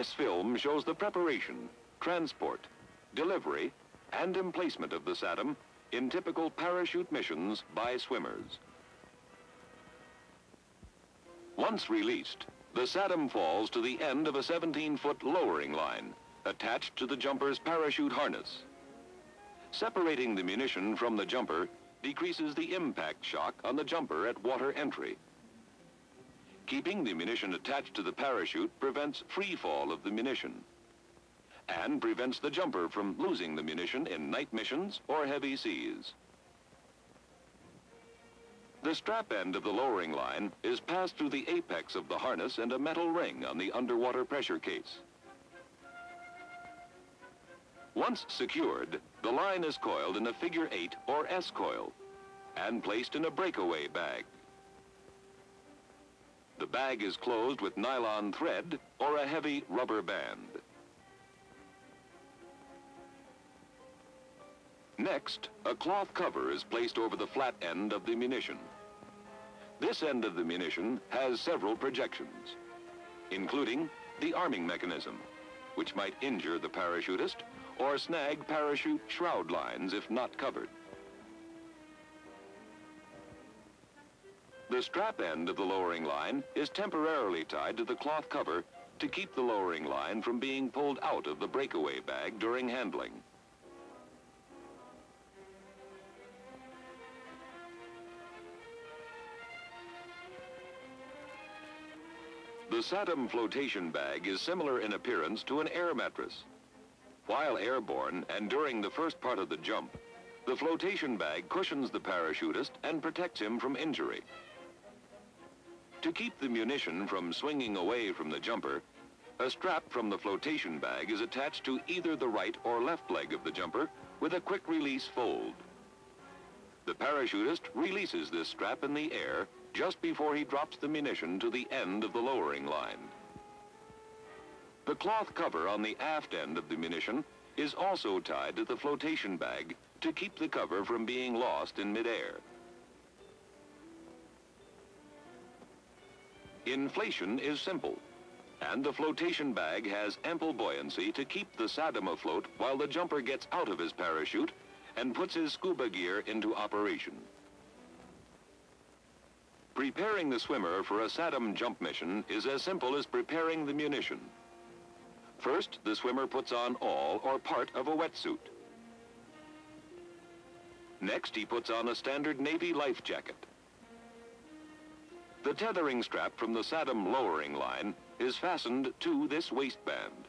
This film shows the preparation, transport, delivery, and emplacement of the SADM in typical parachute missions by swimmers. Once released, the SADM falls to the end of a 17-foot lowering line attached to the jumper's parachute harness. Separating the munition from the jumper decreases the impact shock on the jumper at water entry. Keeping the munition attached to the parachute prevents free fall of the munition and prevents the jumper from losing the munition in night missions or heavy seas. The strap end of the lowering line is passed through the apex of the harness and a metal ring on the underwater pressure case. Once secured, the line is coiled in a figure 8 or S coil and placed in a breakaway bag. The bag is closed with nylon thread or a heavy rubber band. Next, a cloth cover is placed over the flat end of the munition. This end of the munition has several projections, including the arming mechanism, which might injure the parachutist or snag parachute shroud lines if not covered. The strap end of the lowering line is temporarily tied to the cloth cover to keep the lowering line from being pulled out of the breakaway bag during handling. The SADM flotation bag is similar in appearance to an air mattress. While airborne and during the first part of the jump, the flotation bag cushions the parachutist and protects him from injury. To keep the munition from swinging away from the jumper, a strap from the flotation bag is attached to either the right or left leg of the jumper with a quick release fold. The parachutist releases this strap in the air just before he drops the munition to the end of the lowering line. The cloth cover on the aft end of the munition is also tied to the flotation bag to keep the cover from being lost in midair. Inflation is simple, and the flotation bag has ample buoyancy to keep the SADM afloat while the jumper gets out of his parachute and puts his scuba gear into operation. Preparing the swimmer for a SADM jump mission is as simple as preparing the munition. First, the swimmer puts on all or part of a wetsuit. Next, he puts on a standard Navy life jacket. The tethering strap from the SADM lowering line is fastened to this waistband.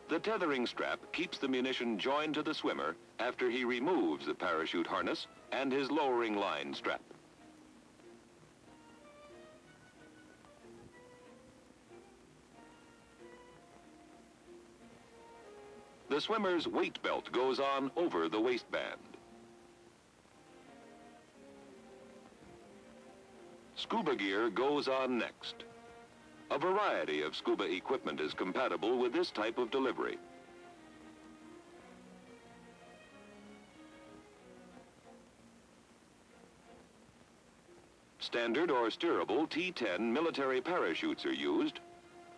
The tethering strap keeps the munition joined to the swimmer after he removes the parachute harness and his lowering line strap. The swimmer's weight belt goes on over the waistband. Scuba gear goes on next. A variety of scuba equipment is compatible with this type of delivery. Standard or steerable T10 military parachutes are used,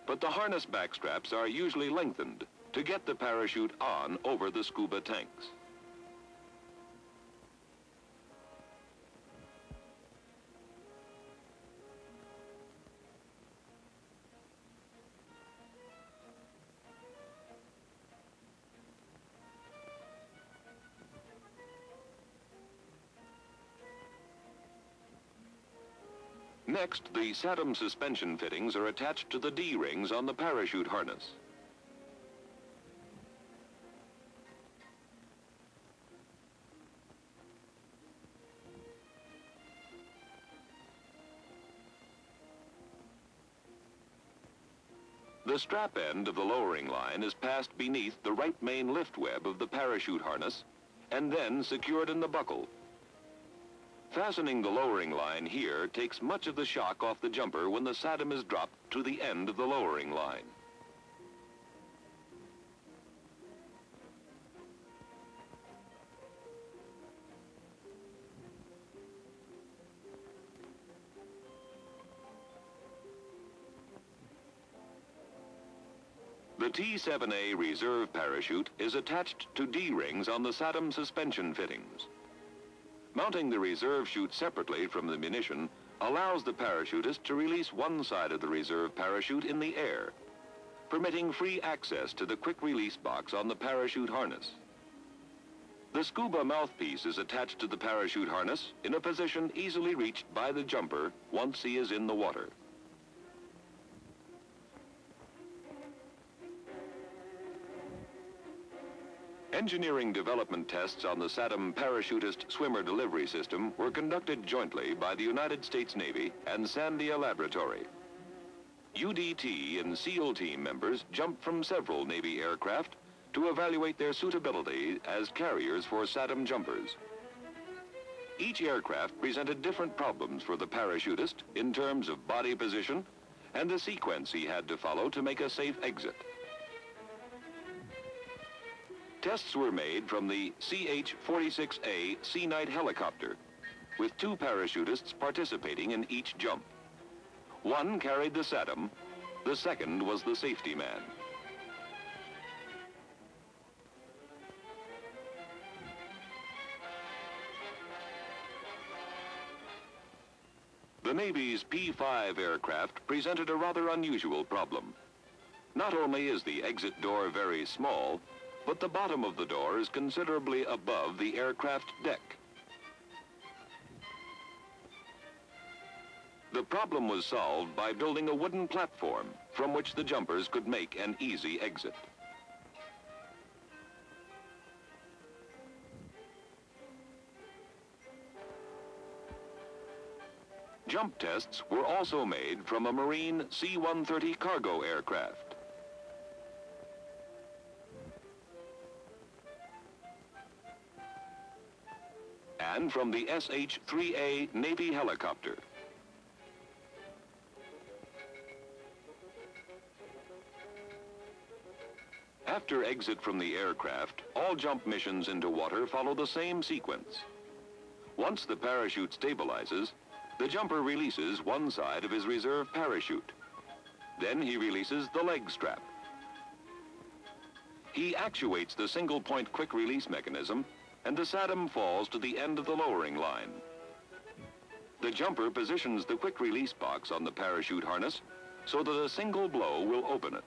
but the harness back straps are usually lengthened to get the parachute on over the scuba tanks. Next, the SADM suspension fittings are attached to the D-rings on the parachute harness. The strap end of the lowering line is passed beneath the right main lift web of the parachute harness and then secured in the buckle. Fastening the lowering line here takes much of the shock off the jumper when the SADM is dropped to the end of the lowering line. The T-7A reserve parachute is attached to D-rings on the SADM suspension fittings. Mounting the reserve chute separately from the munition allows the parachutist to release one side of the reserve parachute in the air, permitting free access to the quick release box on the parachute harness. The scuba mouthpiece is attached to the parachute harness in a position easily reached by the jumper once he is in the water. Engineering development tests on the SADM parachutist swimmer delivery system were conducted jointly by the United States Navy and Sandia Laboratory. UDT and SEAL team members jumped from several Navy aircraft to evaluate their suitability as carriers for SADM jumpers. Each aircraft presented different problems for the parachutist in terms of body position and the sequence he had to follow to make a safe exit. Tests were made from the CH-46A Sea Knight helicopter, with 2 parachutists participating in each jump. One carried the SADM, the second was the safety man. The Navy's P-5 aircraft presented a rather unusual problem. Not only is the exit door very small, but the bottom of the door is considerably above the aircraft deck. The problem was solved by building a wooden platform from which the jumpers could make an easy exit. Jump tests were also made from a Marine C-130 cargo aircraft. And from the SH-3A Navy helicopter. After exit from the aircraft, all jump missions into water follow the same sequence. Once the parachute stabilizes, the jumper releases one side of his reserve parachute. Then he releases the leg strap. He actuates the single-point quick release mechanism, and the SADM falls to the end of the lowering line. The jumper positions the quick release box on the parachute harness so that a single blow will open it.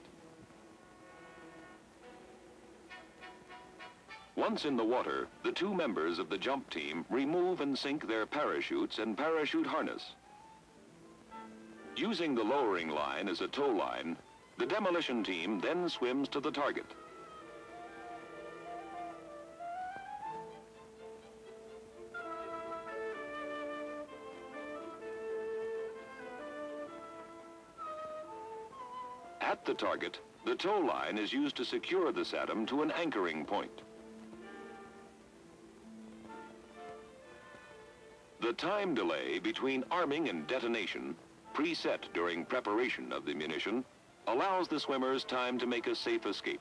Once in the water, the 2 members of the jump team remove and sink their parachutes and parachute harness. Using the lowering line as a tow line, the demolition team then swims to the target. At the target, the tow line is used to secure the SADM to an anchoring point. The time delay between arming and detonation, preset during preparation of the munition, allows the swimmers time to make a safe escape.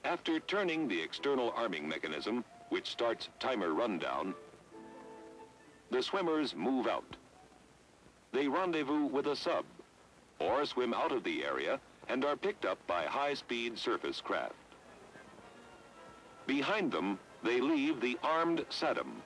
After turning the external arming mechanism, which starts timer rundown, the swimmers move out. They rendezvous with a sub, or swim out of the area and are picked up by high-speed surface craft. Behind them, they leave the armed SADM,